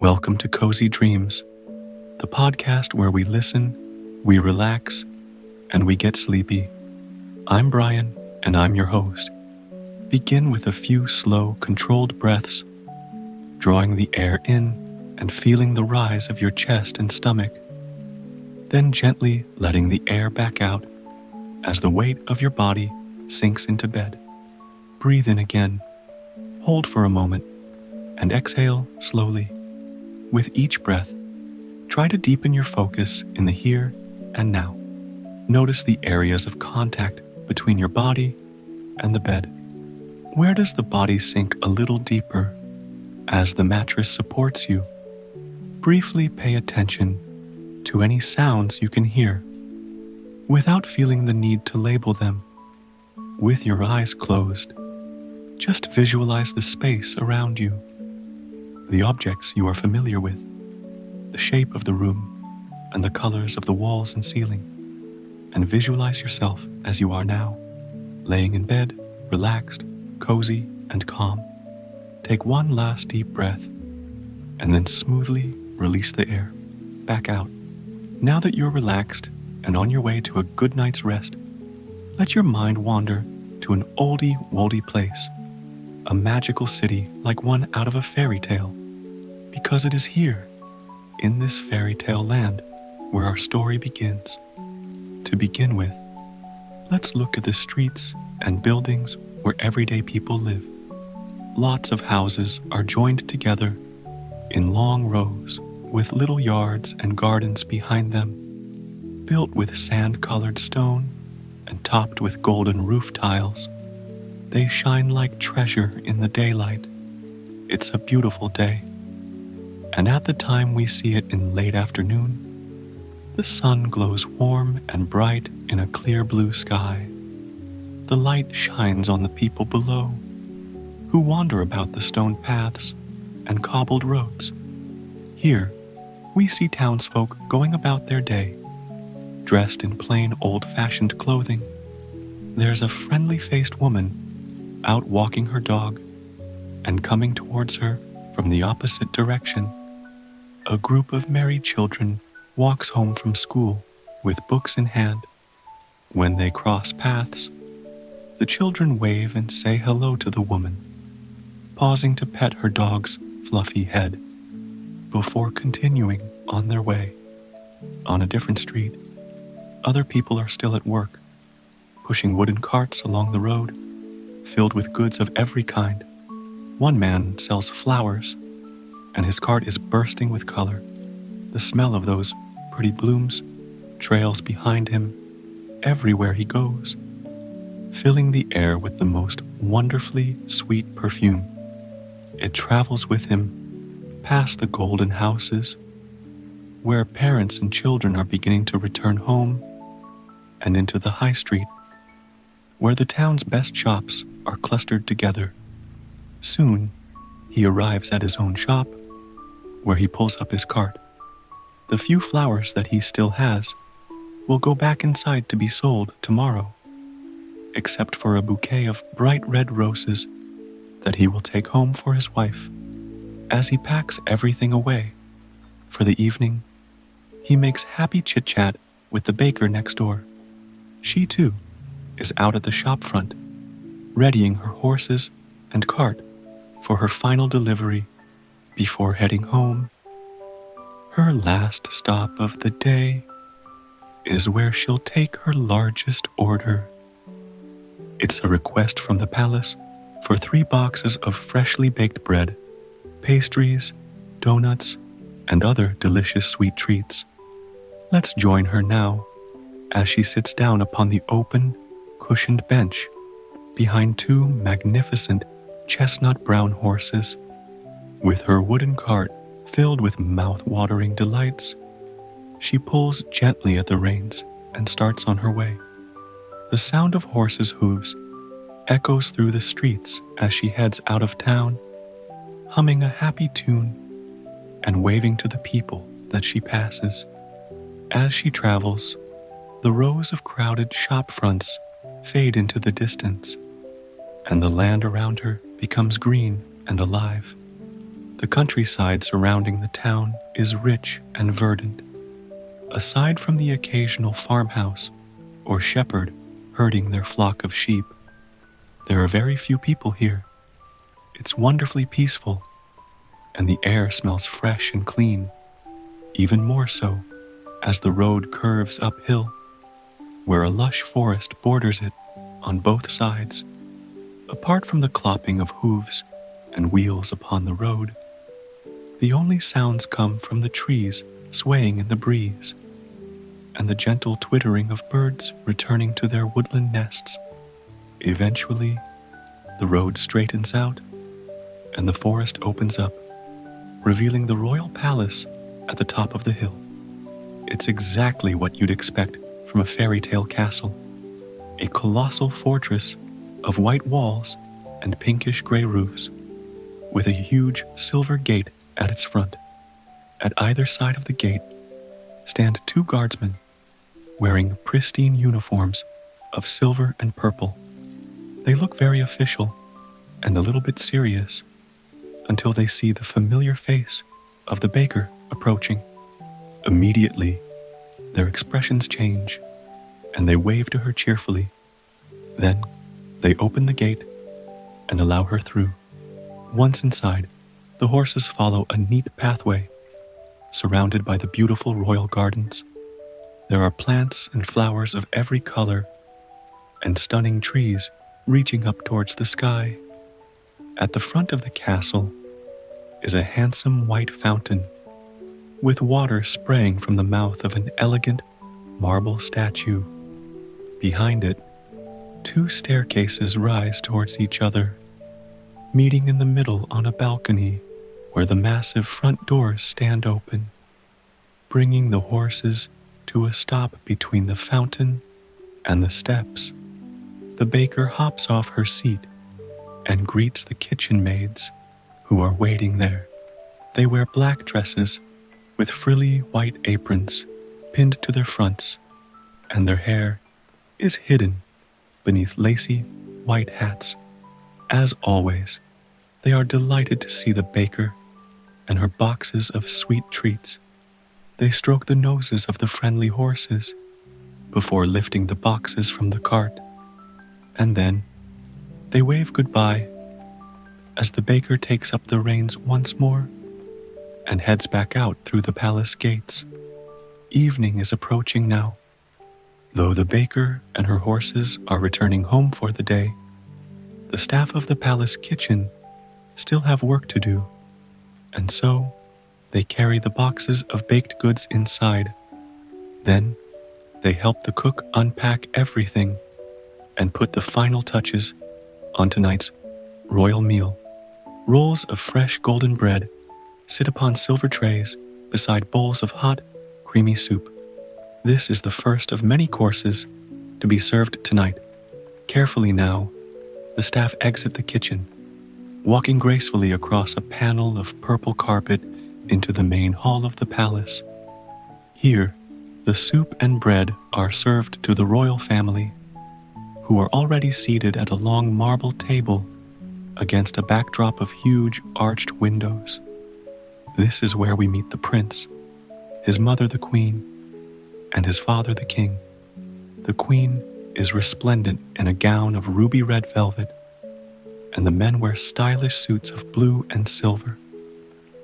Welcome to Cozy Dreams, the podcast where we listen, we relax, and we get sleepy. I'm Brian, and I'm your host. Begin with a few slow, controlled breaths, drawing the air in and feeling the rise of your chest and stomach. Then gently letting the air back out as the weight of your body sinks into bed. Breathe in again, hold for a moment, and exhale slowly. With each breath, try to deepen your focus in the here and now. Notice the areas of contact between your body and the bed. Where does the body sink a little deeper as the mattress supports you? Briefly pay attention to any sounds you can hear without feeling the need to label them. With your eyes closed, just visualize the space around you, the objects you are familiar with, the shape of the room, and the colors of the walls and ceiling, and visualize yourself as you are now, laying in bed, relaxed, cozy, and calm. Take one last deep breath, and then smoothly release the air back out. Now that you're relaxed and on your way to a good night's rest, let your mind wander to an oldie-woldie place, a magical city like one out of a fairy tale, because it is here, in this fairy tale land, where our story begins. To begin with, let's look at the streets and buildings where everyday people live. Lots of houses are joined together in long rows with little yards and gardens behind them, built with sand-colored stone and topped with golden roof tiles. They shine like treasure in the daylight. It's a beautiful day. And at the time we see it in late afternoon, the sun glows warm and bright in a clear blue sky. The light shines on the people below, who wander about the stone paths and cobbled roads. Here, we see townsfolk going about their day, dressed in plain old-fashioned clothing. There's a friendly-faced woman out walking her dog, and coming towards her from the opposite direction, a group of merry children walks home from school with books in hand. When they cross paths, the children wave and say hello to the woman, pausing to pet her dog's fluffy head before continuing on their way. On a different street, other people are still at work, pushing wooden carts along the road, filled with goods of every kind. One man sells flowers, and his cart is bursting with color. The smell of those pretty blooms trails behind him everywhere he goes, filling the air with the most wonderfully sweet perfume. It travels with him past the golden houses, where parents and children are beginning to return home, and into the high street, where the town's best shops are clustered together. Soon, he arrives at his own shop, where he pulls up his cart. The few flowers that he still has will go back inside to be sold tomorrow, except for a bouquet of bright red roses that he will take home for his wife. As he packs everything away for the evening, he makes happy chit-chat with the baker next door. She, too, is out at the shop front, readying her horses and cart for her final delivery before heading home. Her last stop of the day is where she'll take her largest order. It's a request from the palace for 3 boxes of freshly baked bread, pastries, donuts, and other delicious sweet treats. Let's join her now as she sits down upon the open, cushioned bench behind 2 magnificent chestnut-brown horses. With her wooden cart filled with mouth-watering delights, she pulls gently at the reins and starts on her way. The sound of horses' hooves echoes through the streets as she heads out of town, humming a happy tune and waving to the people that she passes. As she travels, the rows of crowded shop fronts fade into the distance, and the land around her becomes green and alive. The countryside surrounding the town is rich and verdant. Aside from the occasional farmhouse or shepherd herding their flock of sheep, there are very few people here. It's wonderfully peaceful, and the air smells fresh and clean, even more so as the road curves uphill, where a lush forest borders it on both sides. Apart from the clopping of hooves and wheels upon the road, the only sounds come from the trees swaying in the breeze, and the gentle twittering of birds returning to their woodland nests. Eventually, the road straightens out, and the forest opens up, revealing the royal palace at the top of the hill. It's exactly what you'd expect from a fairy tale castle, a colossal fortress of white walls and pinkish gray roofs, with a huge silver gate at its front. At either side of the gate stand two guardsmen wearing pristine uniforms of silver and purple. They look very official and a little bit serious until they see the familiar face of the baker approaching. Immediately, their expressions change, and they wave to her cheerfully. Then, they open the gate and allow her through. Once inside, the horses follow a neat pathway, surrounded by the beautiful royal gardens. There are plants and flowers of every color, and stunning trees reaching up towards the sky. At the front of the castle is a handsome white fountain, with water spraying from the mouth of an elegant marble statue. Behind it, two staircases rise towards each other, meeting in the middle on a balcony where the massive front doors stand open, bringing the horses to a stop between the fountain and the steps. The baker hops off her seat and greets the kitchen maids who are waiting there. They wear black dresses with frilly white aprons pinned to their fronts, and their hair is hidden beneath lacy white hats. As always, they are delighted to see the baker and her boxes of sweet treats. They stroke the noses of the friendly horses before lifting the boxes from the cart, and then they wave goodbye as the baker takes up the reins once more and heads back out through the palace gates. Evening is approaching now. Though the baker and her horses are returning home for the day, the staff of the palace kitchen still have work to do, and so they carry the boxes of baked goods inside. Then they help the cook unpack everything and put the final touches on tonight's royal meal. Rolls of fresh golden bread sit upon silver trays beside bowls of hot, creamy soup. This is the first of many courses to be served tonight. Carefully now, the staff exit the kitchen, walking gracefully across a panel of purple carpet into the main hall of the palace. Here, the soup and bread are served to the royal family, who are already seated at a long marble table against a backdrop of huge arched windows. This is where we meet the prince, his mother the queen, and his father the king. The queen is resplendent in a gown of ruby red velvet, and the men wear stylish suits of blue and silver.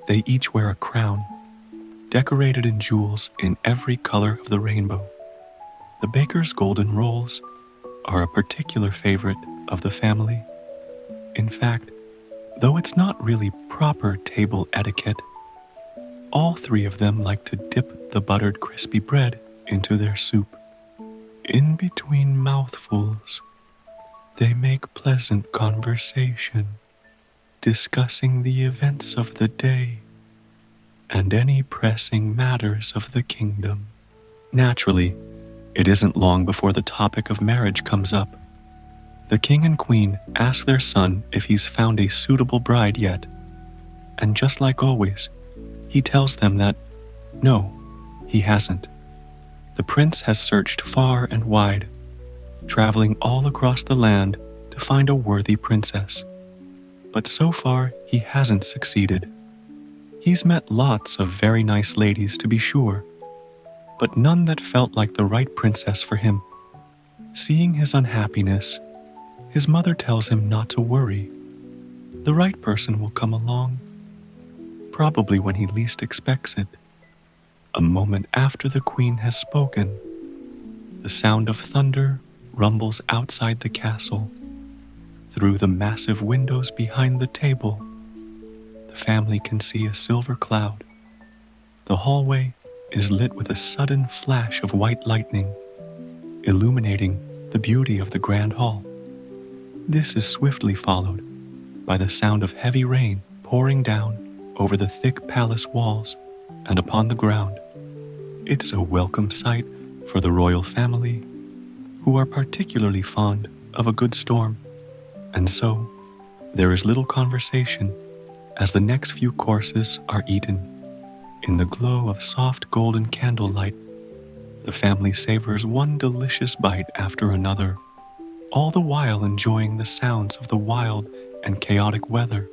They each wear a crown, decorated in jewels in every color of the rainbow. The baker's golden rolls are a particular favorite of the family. In fact, though it's not really proper table etiquette, all three of them like to dip the buttered crispy bread into their soup. In between mouthfuls, they make pleasant conversation, discussing the events of the day and any pressing matters of the kingdom. Naturally, it isn't long before the topic of marriage comes up. The king and queen ask their son if he's found a suitable bride yet, and just like always, he tells them that no, he hasn't. The prince has searched far and wide, traveling all across the land to find a worthy princess. But so far, he hasn't succeeded. He's met lots of very nice ladies, to be sure, but none that felt like the right princess for him. Seeing his unhappiness, his mother tells him not to worry. The right person will come along, probably when he least expects it. A moment after the queen has spoken, the sound of thunder rumbles outside the castle. Through the massive windows behind the table, the family can see a silver cloud. The hallway is lit with a sudden flash of white lightning, illuminating the beauty of the grand hall. This is swiftly followed by the sound of heavy rain pouring down over the thick palace walls and upon the ground. It's a welcome sight for the royal family, who are particularly fond of a good storm. And so, there is little conversation as the next few courses are eaten. In the glow of soft golden candlelight, the family savors one delicious bite after another, all the while enjoying the sounds of the wild and chaotic weather.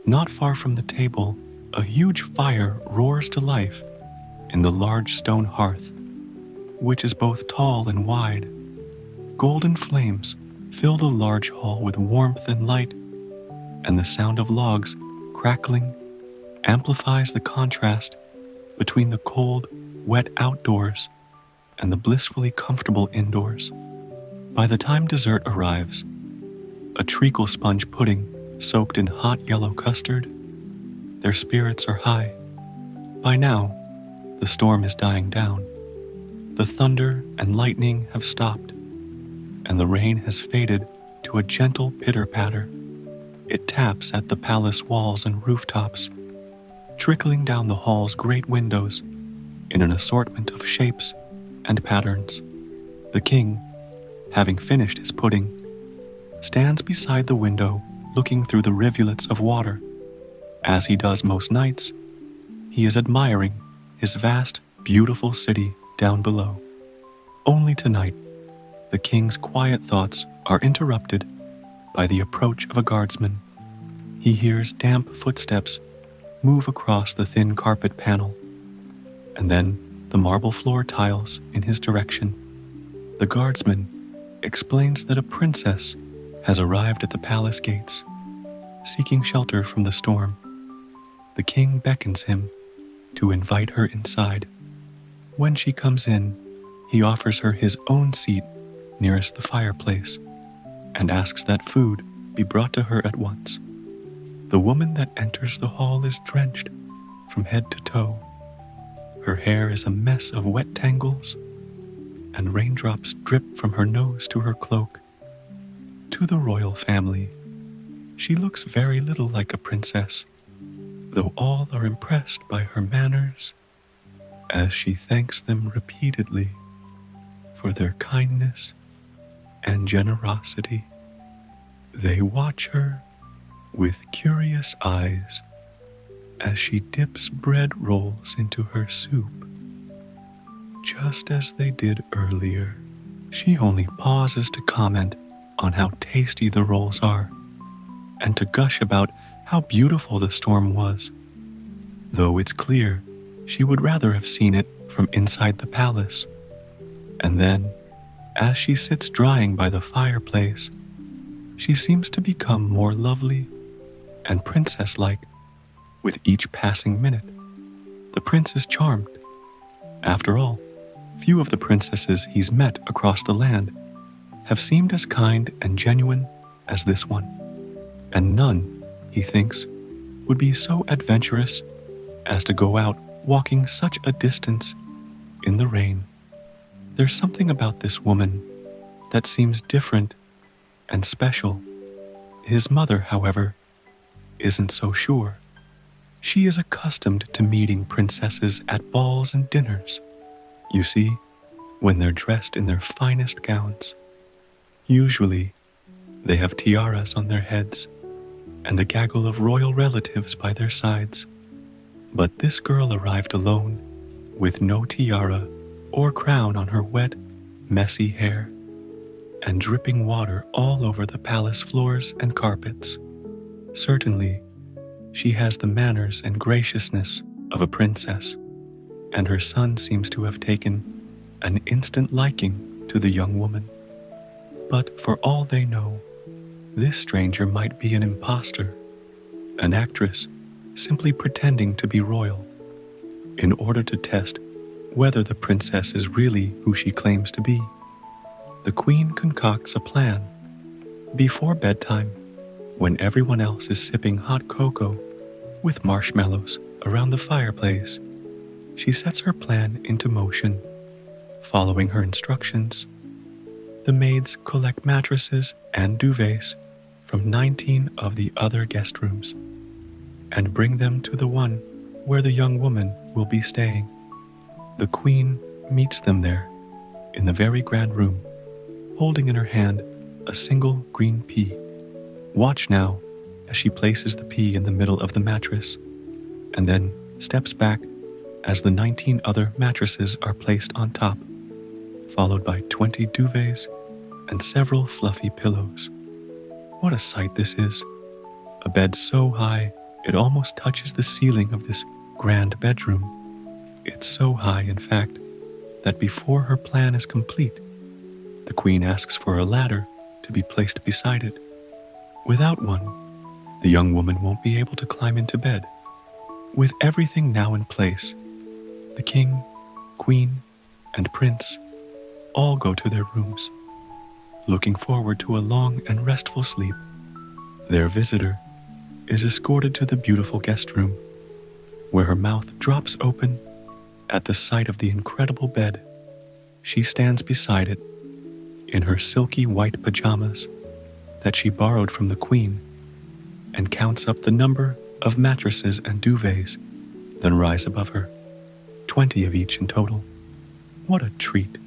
Not far from the table, a huge fire roars to life in the large stone hearth, which is both tall and wide. Golden flames fill the large hall with warmth and light, and the sound of logs crackling amplifies the contrast between the cold, wet outdoors and the blissfully comfortable indoors. By the time dessert arrives, a treacle sponge pudding soaked in hot yellow custard, their spirits are high. By now, the storm is dying down. The thunder and lightning have stopped, and the rain has faded to a gentle pitter-patter. It taps at the palace walls and rooftops, trickling down the hall's great windows in an assortment of shapes and patterns. The king, having finished his pudding, stands beside the window looking through the rivulets of water. As he does most nights, he is admiring his vast, beautiful city down below. Only tonight, the king's quiet thoughts are interrupted by the approach of a guardsman. He hears damp footsteps move across the thin carpet panel, and then the marble floor tiles in his direction. The guardsman explains that a princess has arrived at the palace gates, seeking shelter from the storm. The king beckons him to invite her inside. When she comes in, he offers her his own seat nearest the fireplace and asks that food be brought to her at once. The woman that enters the hall is drenched from head to toe. Her hair is a mess of wet tangles, and raindrops drip from her nose to her cloak. To the royal family, she looks very little like a princess, though all are impressed by her manners as she thanks them repeatedly for their kindness and generosity. They watch her with curious eyes as she dips bread rolls into her soup. Just as they did earlier, she only pauses to comment on how tasty the rolls are and to gush about how beautiful the storm was, though it's clear she would rather have seen it from inside the palace. And then, as she sits drying by the fireplace, she seems to become more lovely and princess-like with each passing minute. The prince is charmed. After all, few of the princesses he's met across the land have seemed as kind and genuine as this one, and none, he thinks, would be so adventurous as to go out walking such a distance in the rain. There's something about this woman that seems different and special. His mother, however, isn't so sure. She is accustomed to meeting princesses at balls and dinners. You see, when they're dressed in their finest gowns. Usually, they have tiaras on their heads and a gaggle of royal relatives by their sides. But this girl arrived alone, with no tiara or crown on her wet, messy hair, and dripping water all over the palace floors and carpets. Certainly, She has the manners and graciousness of a princess, and her son seems to have taken an instant liking to the young woman. But for all they know, this stranger might be an impostor, an actress simply pretending to be royal, in order to test whether the princess is really who she claims to be. The queen concocts a plan. Before bedtime, when everyone else is sipping hot cocoa with marshmallows around the fireplace, she sets her plan into motion. Following her instructions, the maids collect mattresses and duvets from 19 of the other guest rooms and bring them to the one where the young woman will be staying. The queen meets them there, in the very grand room, holding in her hand a single green pea. Watch now as she places the pea in the middle of the mattress, and then steps back as the 19 other mattresses are placed on top, followed by 20 duvets and several fluffy pillows. What a sight this is! A bed so high it almost touches the ceiling of this grand bedroom. It's so high, in fact, that before her plan is complete, the queen asks for a ladder to be placed beside it. Without one, the young woman won't be able to climb into bed. With everything now in place, the king, queen, and prince all go to their rooms, looking forward to a long and restful sleep. Their visitor is escorted to the beautiful guest room, where her mouth drops open at the sight of the incredible bed. She stands beside it in her silky white pajamas that she borrowed from the queen and counts up the number of mattresses and duvets that rise above her, 20 of each in total. What a treat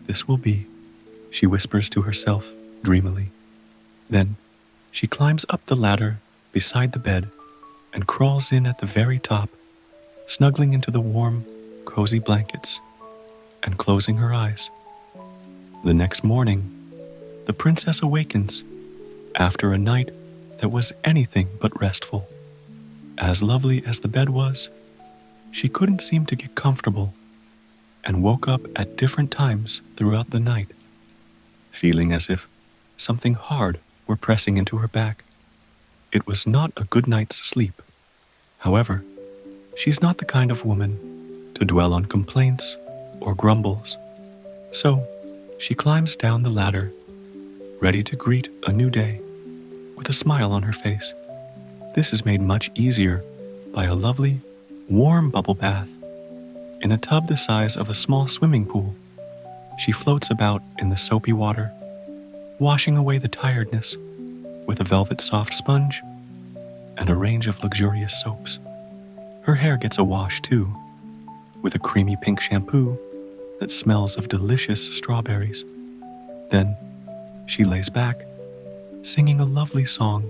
this will be, she whispers to herself dreamily. Then she climbs up the ladder beside the bed and crawls in at the very top, snuggling into the warm, cozy blankets and closing her eyes. The next morning, the princess awakens after a night that was anything but restful. As lovely as the bed was, she couldn't seem to get comfortable and woke up at different times throughout the night, feeling as if something hard were pressing into her back. It was not a good night's sleep. However, she's not the kind of woman to dwell on complaints or grumbles. So, she climbs down the ladder, ready to greet a new day, with a smile on her face. This is made much easier by a lovely, warm bubble bath. In a tub the size of a small swimming pool, she floats about in the soapy water, washing away the tiredness with a velvet soft sponge and a range of luxurious soaps. Her hair gets a wash too, with a creamy pink shampoo that smells of delicious strawberries. Then she lays back, singing a lovely song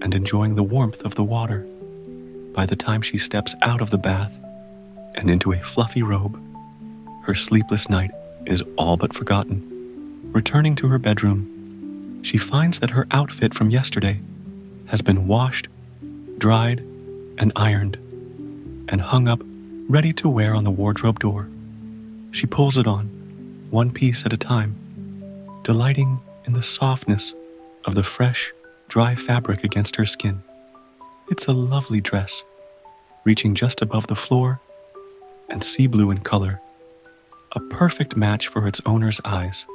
and enjoying the warmth of the water. By the time she steps out of the bath and into a fluffy robe, her sleepless night is all but forgotten. Returning to her bedroom, she finds that her outfit from yesterday has been washed, dried, and ironed, and hung up ready to wear on the wardrobe door. She pulls it on, one piece at a time, delighting in the softness of the fresh, dry fabric against her skin. It's a lovely dress, reaching just above the floor and sea blue in color, a perfect match for its owner's eyes.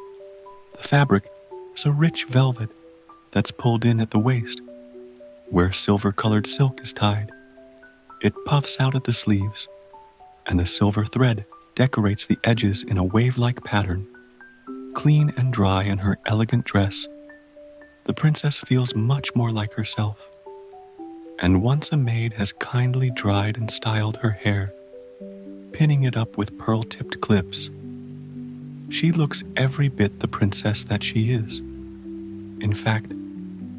The fabric is a rich velvet that's pulled in at the waist, where silver-colored silk is tied. It puffs out at the sleeves, and a silver thread decorates the edges in a wave-like pattern. Clean and dry in her elegant dress, the princess feels much more like herself. And once a maid has kindly dried and styled her hair, pinning it up with pearl-tipped clips, she looks every bit the princess that she is. In fact,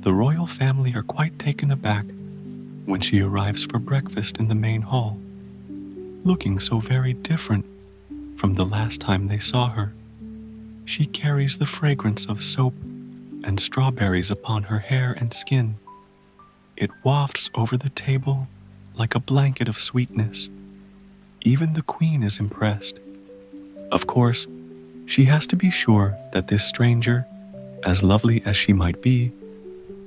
the royal family are quite taken aback when she arrives for breakfast in the main hall, looking so very different from the last time they saw her. She carries the fragrance of soap and strawberries upon her hair and skin. It wafts over the table like a blanket of sweetness. Even the queen is impressed. Of course, she has to be sure that this stranger, as lovely as she might be,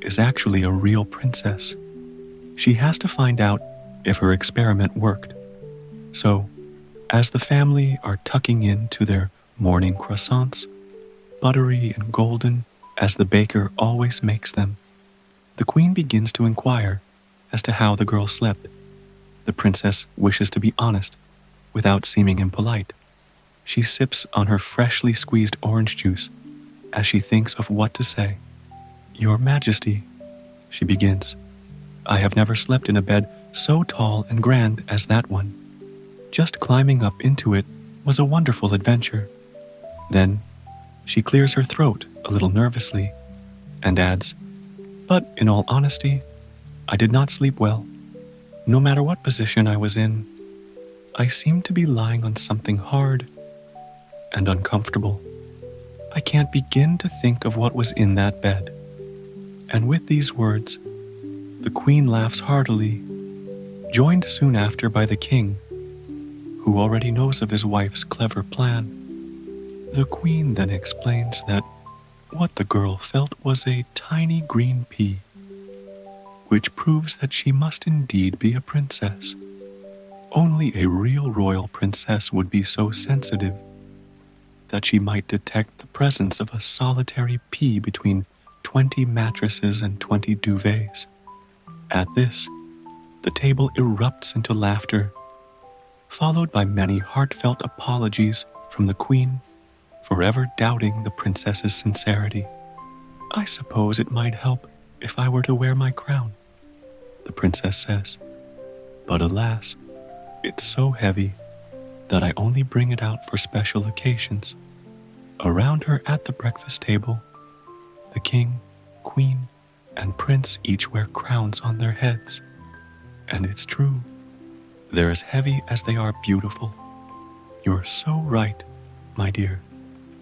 is actually a real princess. She has to find out if her experiment worked. So, as the family are tucking into their morning croissants, buttery and golden as the baker always makes them, the queen begins to inquire as to how the girl slept. The princess wishes to be honest without seeming impolite. She sips on her freshly squeezed orange juice as she thinks of what to say. "Your Majesty," she begins, "I have never slept in a bed so tall and grand as that one. Just climbing up into it was a wonderful adventure." Then she clears her throat a little nervously and adds, "But in all honesty, I did not sleep well. No matter what position I was in, I seemed to be lying on something hard and uncomfortable. I can't begin to think of what was in that bed." And with these words, the queen laughs heartily, joined soon after by the king, who already knows of his wife's clever plan. The queen then explains that what the girl felt was a tiny green pea, which proves that she must indeed be a princess. Only a real royal princess would be so sensitive that she might detect the presence of a solitary pea between 20 mattresses and 20 duvets. At this, the table erupts into laughter, followed by many heartfelt apologies from the queen for ever doubting the princess's sincerity. "I suppose it might help if I were to wear my crown," the princess says. "But alas, it's so heavy that I only bring it out for special occasions." Around her at the breakfast table, the king, queen, and prince each wear crowns on their heads. And it's true, they're as heavy as they are beautiful. "You're so right, my dear,"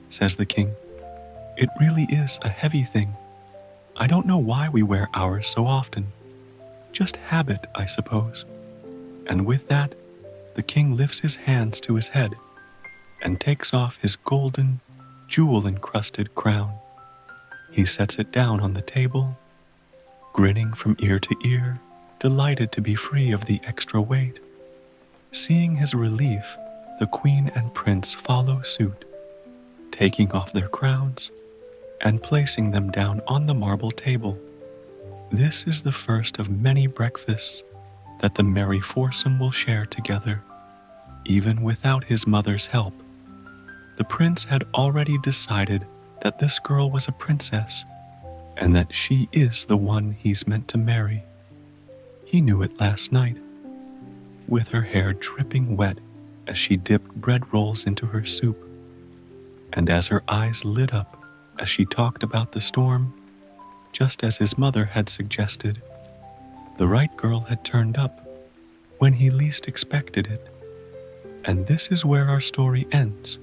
says the king. "It really is a heavy thing. I don't know why we wear ours so often. Just habit, I suppose." And with that, the king lifts his hands to his head and takes off his golden, jewel-encrusted crown. He sets it down on the table, grinning from ear to ear, delighted to be free of the extra weight. Seeing his relief, the queen and prince follow suit, taking off their crowns and placing them down on the marble table. This is the first of many breakfasts that the merry foursome will share together, even without his mother's help. The prince had already decided that this girl was a princess and that she is the one he's meant to marry. He knew it last night, with her hair dripping wet as she dipped bread rolls into her soup, and as her eyes lit up as she talked about the storm, just as his mother had suggested. The right girl had turned up when he least expected it. And this is where our story ends,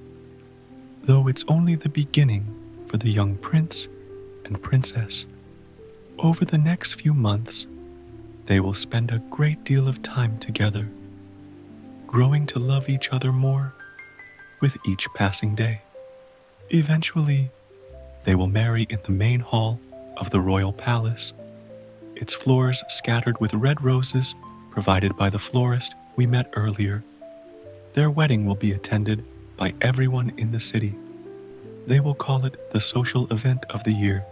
though it's only the beginning for the young prince and princess. Over the next few months, they will spend a great deal of time together, growing to love each other more with each passing day. Eventually, they will marry in the main hall of the royal palace, its floors scattered with red roses provided by the florist we met earlier. Their wedding will be attended by everyone in the city. They will call it the social event of the year,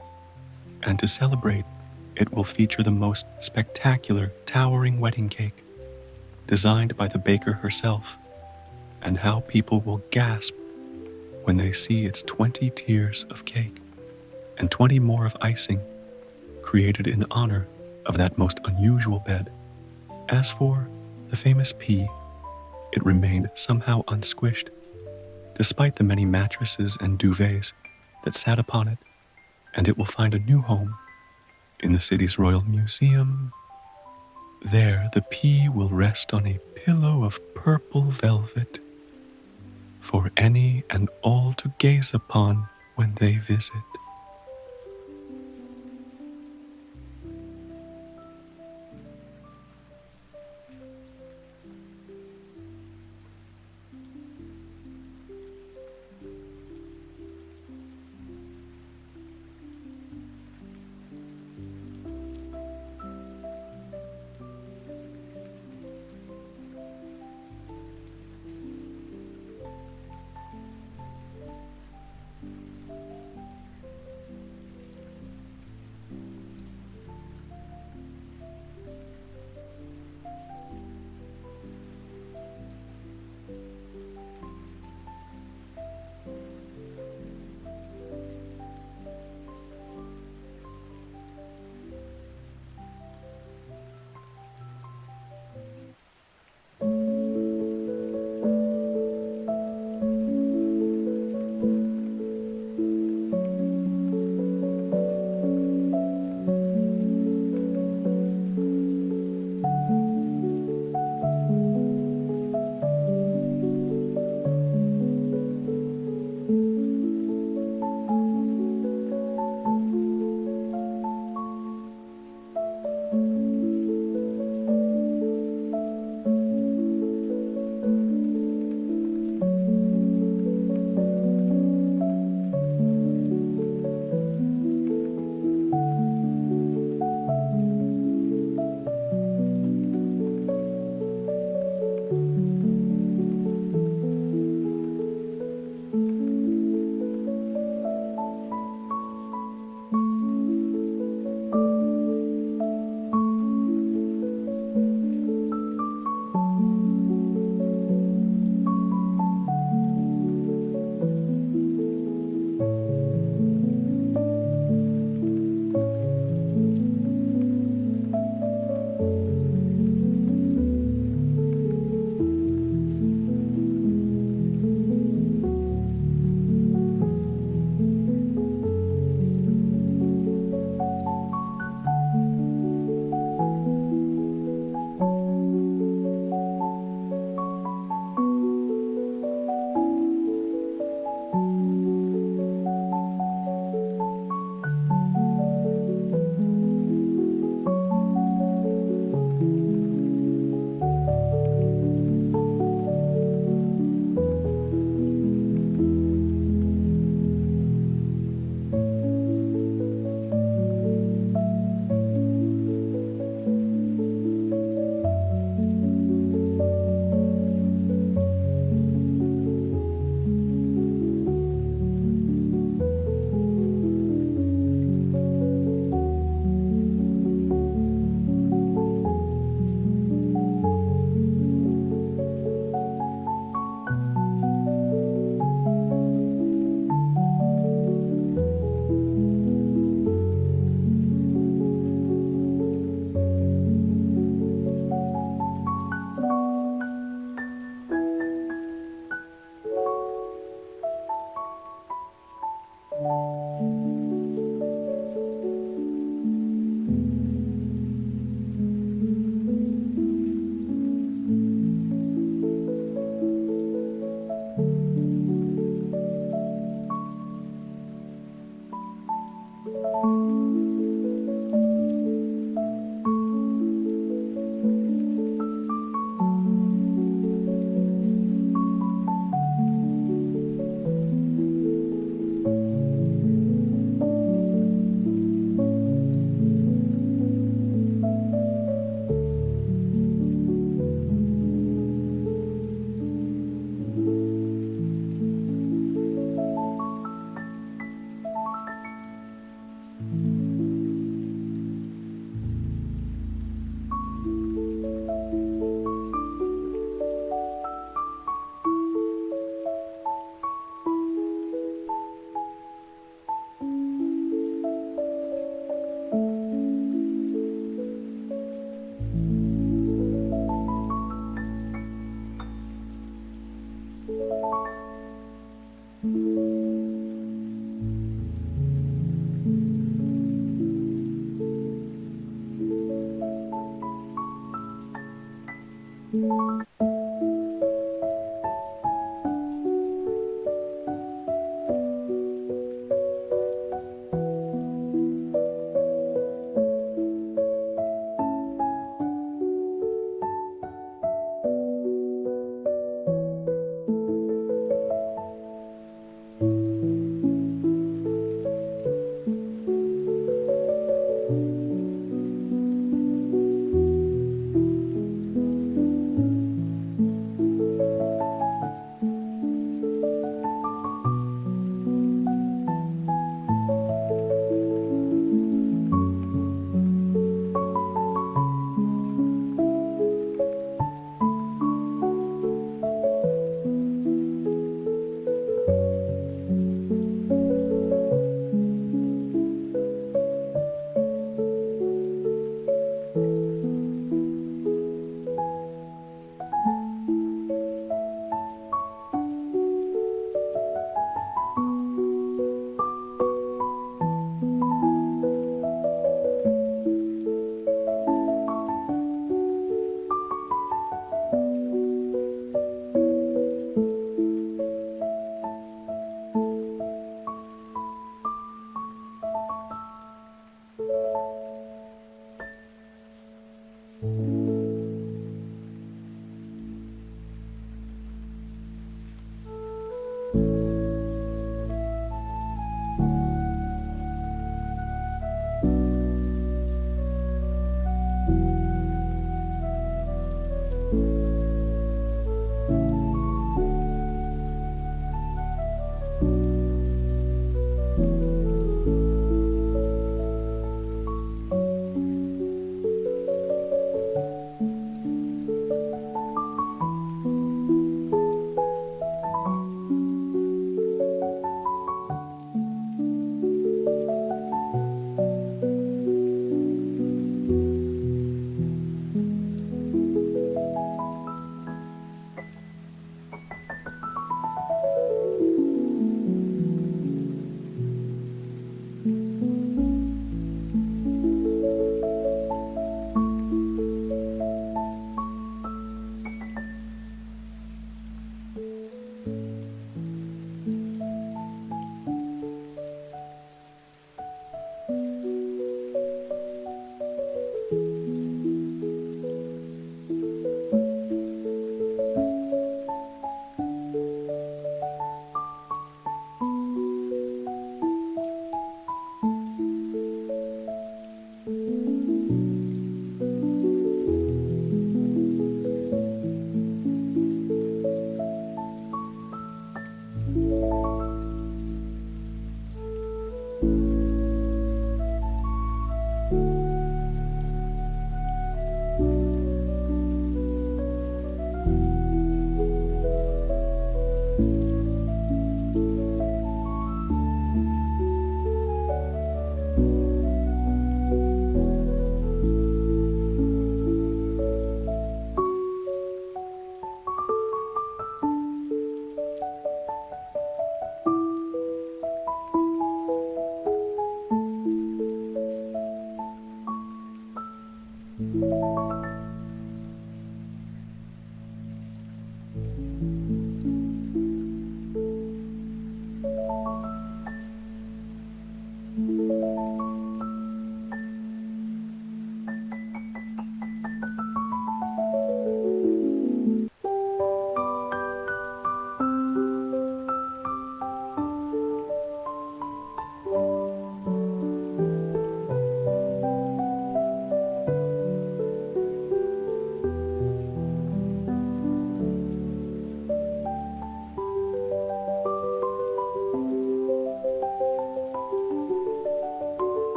and to celebrate, it will feature the most spectacular towering wedding cake, designed by the baker herself, and how people will gasp when they see its 20 tiers of cake and 20 more of icing, created in honor of that most unusual bed. As for the famous pea, it remained somehow unsquished, despite the many mattresses and duvets that sat upon it, and it will find a new home in the city's royal museum. There, the pea will rest on a pillow of purple velvet for any and all to gaze upon when they visit.